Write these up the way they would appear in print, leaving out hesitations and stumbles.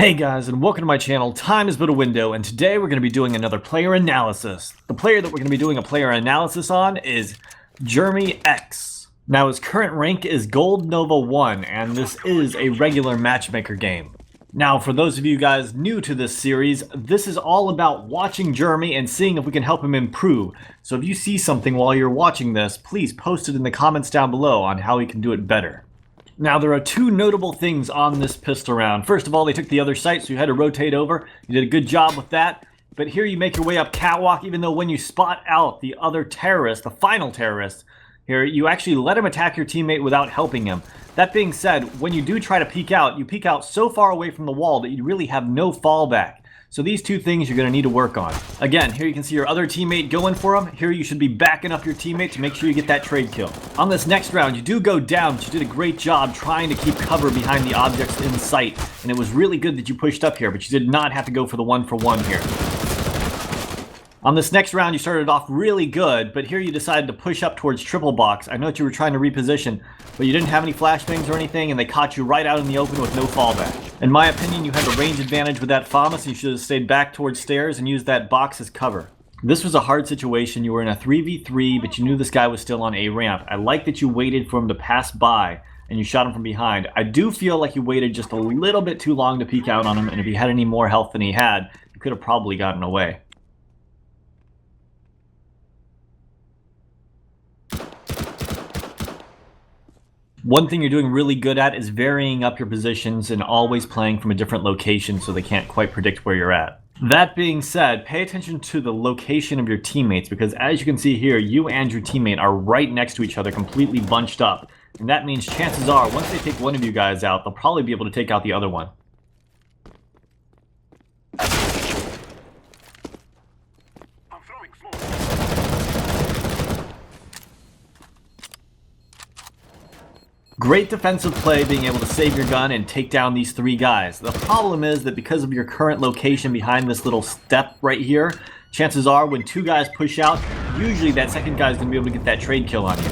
Hey guys, and welcome to my channel, Time is But a Window, and today we're going to be doing another player analysis. The player that we're going to be doing a player analysis on is JeremyX. Now his current rank is Gold Nova 1, and this is a regular matchmaker game. Now for those of you guys new to this series, this is all about watching Jeremy and seeing if we can help him improve. So if you see something while you're watching this, please post it in the comments down below on how he can do it better. Now, there are two notable things on this pistol round. First of all, they took the other sight, so you had to rotate over. You did a good job with that. But here you make your way up catwalk, even though when you spot out the other terrorist, the final terrorist, here, you actually let him attack your teammate without helping him. That being said, when you do try to peek out, you peek out so far away from the wall that you really have no fallback. So these two things you're going to need to work on. Again, here you can see your other teammate going for him. Here you should be backing up your teammate to make sure you get that trade kill. On this next round, you do go down, but you did a great job trying to keep cover behind the objects in sight. And it was really good that you pushed up here, but you did not have to go for the 1-for-1 here. On this next round, you started off really good, but here you decided to push up towards triple box. I know that you were trying to reposition, but you didn't have any flashbangs or anything, and they caught you right out in the open with no fallback. In my opinion, you had the range advantage with that FAMA, so you should have stayed back towards stairs and used that box as cover. This was a hard situation. You were in a 3v3, but you knew this guy was still on A ramp. I like that you waited for him to pass by, and you shot him from behind. I do feel like you waited just a little bit too long to peek out on him, and if he had any more health than he had, you could have probably gotten away. One thing you're doing really good at is varying up your positions and always playing from a different location so they can't quite predict where you're at. That being said, pay attention to the location of your teammates, because as you can see here, you and your teammate are right next to each other, completely bunched up. And that means chances are, once they take one of you guys out, they'll probably be able to take out the other one. Great defensive play, being able to save your gun and take down these three guys. The problem is that because of your current location behind this little step right here, chances are when two guys push out, usually that second guy is going to be able to get that trade kill on you.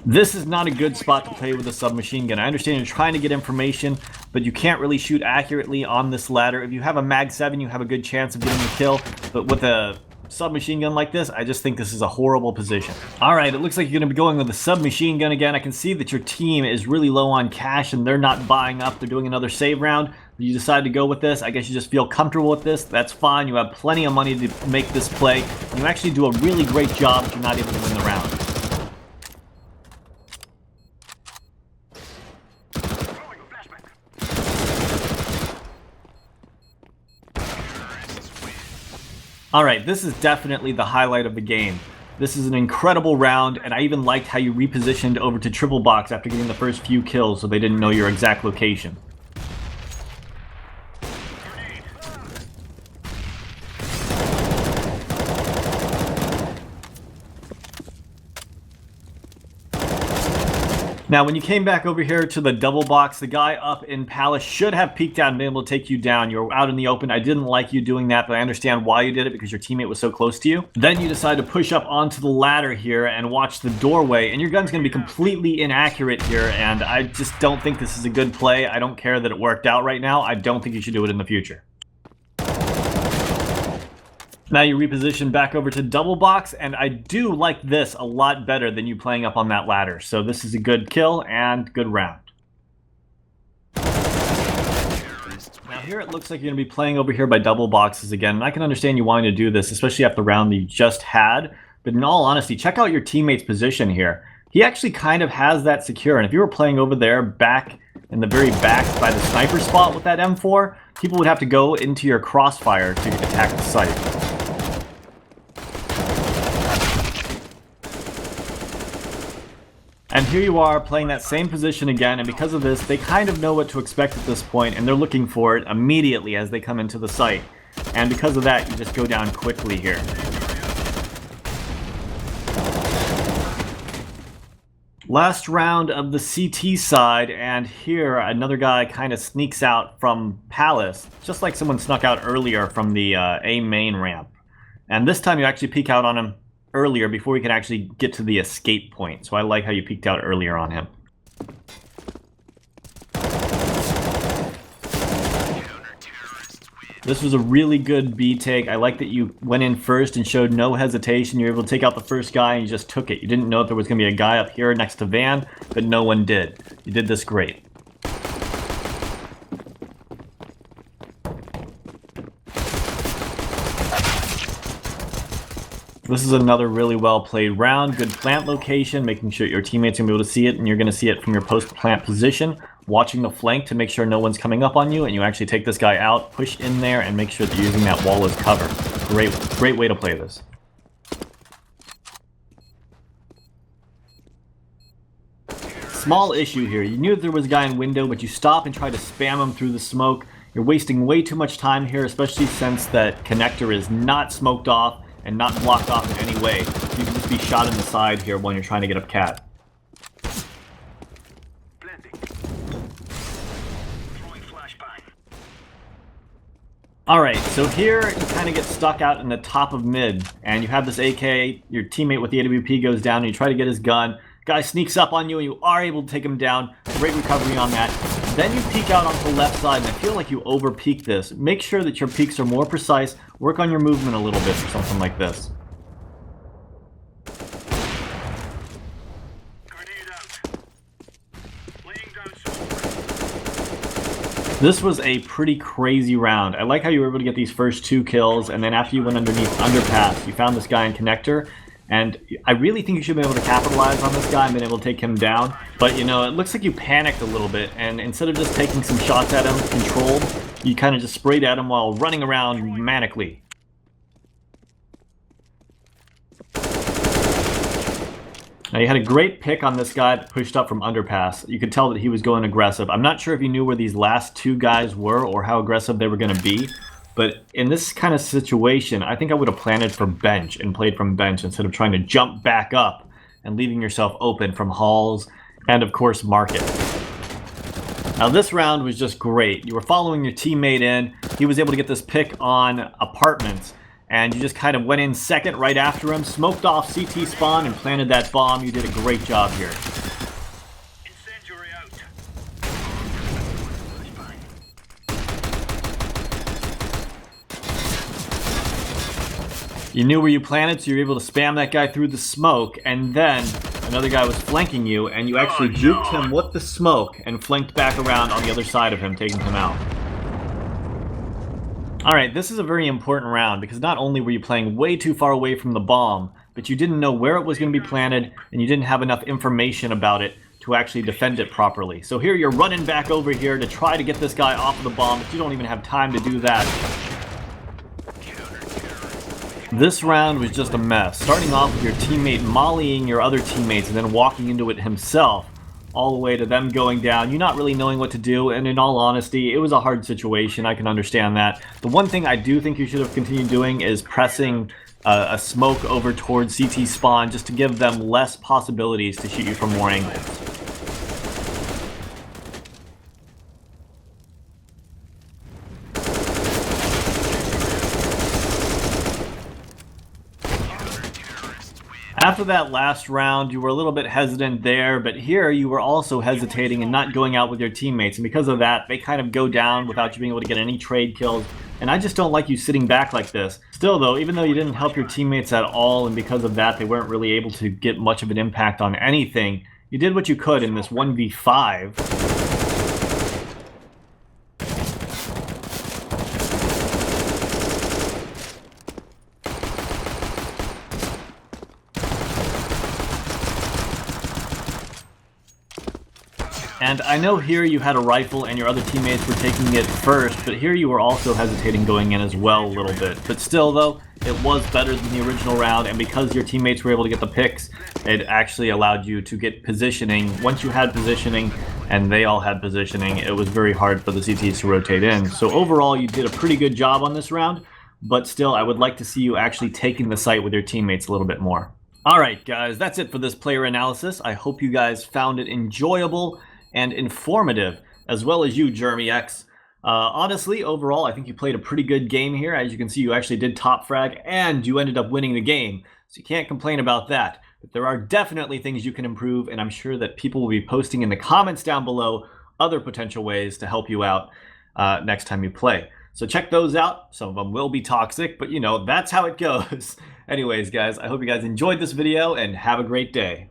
This is not a good spot to play with a submachine gun. I understand you're trying to get information, but you can't really shoot accurately on this ladder. If you have a Mag 7, you have a good chance of getting the kill, but with a submachine gun like this, I just think this is a horrible position. Alright, it looks like you're going to be going with the submachine gun again. I can see that your team is really low on cash and they're not buying up. They're doing another save round. You decided to go with this. I guess you just feel comfortable with this. That's fine. You have plenty of money to make this play. And you actually do a really great job if you're not able to win the round. Alright, this is definitely the highlight of the game. This is an incredible round, and I even liked how you repositioned over to triple box after getting the first few kills so they didn't know your exact location. Now, when you came back over here to the double box, the guy up in Palace should have peeked out and been able to take you down. You were out in the open. I didn't like you doing that, but I understand why you did it, because your teammate was so close to you. Then you decide to push up onto the ladder here and watch the doorway, and your gun's going to be completely inaccurate here, and I just don't think this is a good play. I don't care that it worked out right now. I don't think you should do it in the future. Now you reposition back over to double box, and I do like this a lot better than you playing up on that ladder. So this is a good kill and good round. Now here it looks like you're going to be playing over here by double boxes again, and I can understand you wanting to do this, especially after the round that you just had. But in all honesty, check out your teammate's position here. He actually kind of has that secure, and if you were playing over there back in the very back by the sniper spot with that M4, people would have to go into your crossfire to attack the site. And here you are playing that same position again, and because of this, they kind of know what to expect at this point, and they're looking for it immediately as they come into the site. And because of that, you just go down quickly here. Last round of the CT side, and here another guy kind of sneaks out from Palace, just like someone snuck out earlier from the A main ramp. And this time you actually peek out on him earlier before we can actually get to the escape point. So I like how you peeked out earlier on him. This was a really good B take. I like that you went in first and showed no hesitation. You were able to take out the first guy and you just took it. You didn't know if there was going to be a guy up here next to Van, but no one did. You did this great. This is another really well played round. Good plant location, making sure your teammates are going to be able to see it, and you're going to see it from your post-plant position. Watching the flank to make sure no one's coming up on you, and you actually take this guy out, push in there, and make sure that you're using that wall as cover. Great way to play this. Small issue here. You knew that there was a guy in window, but you stop and try to spam him through the smoke. You're wasting way too much time here, especially since that connector is not smoked off and not blocked off in any way. You can just be shot in the side here when you're trying to get up cat. Alright, so here you kind of get stuck out in the top of mid, and you have this AK, your teammate with the AWP goes down, and you try to get his gun. Guy sneaks up on you, and you are able to take him down. Great recovery on that. Then you peek out onto the left side, and I feel like you over-peek this. Make sure that your peeks are more precise. Work on your movement a little bit or something like this. This was a pretty crazy round. I like how you were able to get these first 2 kills, and then after you went underneath underpass, you found this guy in connector, and I really think you should be able to capitalize on this guy and been able to take him down. But, you know, it looks like you panicked a little bit, and instead of just taking some shots at him, controlled, you kind of just sprayed at him while running around manically. Now, you had a great pick on this guy that pushed up from underpass. You could tell that he was going aggressive. I'm not sure if you knew where these last 2 guys were or how aggressive they were going to be, but in this kind of situation, I think I would have planted for bench and played from bench instead of trying to jump back up and leaving yourself open from halls and, of course, market. Now, this round was just great. You were following your teammate in. He was able to get this pick on apartments, and you just kind of went in second right after him, smoked off CT spawn, and planted that bomb. You did a great job here. Incendiary out. You knew where you planted, so you were able to spam that guy through the smoke, and then another guy was flanking you, and you actually juked him with the smoke and flanked back around on the other side of him, taking him out. Alright, this is a very important round because not only were you playing way too far away from the bomb, but you didn't know where it was going to be planted, and you didn't have enough information about it to actually defend it properly. So here you're running back over here to try to get this guy off of the bomb, but you don't even have time to do that. This round was just a mess, starting off with your teammate mollying your other teammates and then walking into it himself, all the way to them going down, you not really knowing what to do, and in all honesty, it was a hard situation. I can understand that. The one thing I do think you should have continued doing is pressing a smoke over towards CT spawn just to give them less possibilities to shoot you from more angles. After that last round, you were a little bit hesitant there, but here you were also hesitating and not going out with your teammates, and because of that, they kind of go down without you being able to get any trade kills, and I just don't like you sitting back like this. Still though, even though you didn't help your teammates at all, and because of that they weren't really able to get much of an impact on anything, you did what you could in this 1v5. And I know here you had a rifle and your other teammates were taking it first, but here you were also hesitating going in as well a little bit. But still though, it was better than the original round, and because your teammates were able to get the picks, it actually allowed you to get positioning. Once you had positioning, and they all had positioning, it was very hard for the CTs to rotate in. So overall, you did a pretty good job on this round, but still, I would like to see you actually taking the site with your teammates a little bit more. Alright guys, that's it for this player analysis. I hope you guys found it enjoyable and informative, as well as you, JeremyX. Honestly, overall, I think you played a pretty good game here. As you can see, you actually did top frag, and you ended up winning the game. So you can't complain about that. But there are definitely things you can improve, and I'm sure that people will be posting in the comments down below other potential ways to help you out next time you play. So check those out. Some of them will be toxic, but you know, that's how it goes. Anyways, guys, I hope you guys enjoyed this video and have a great day.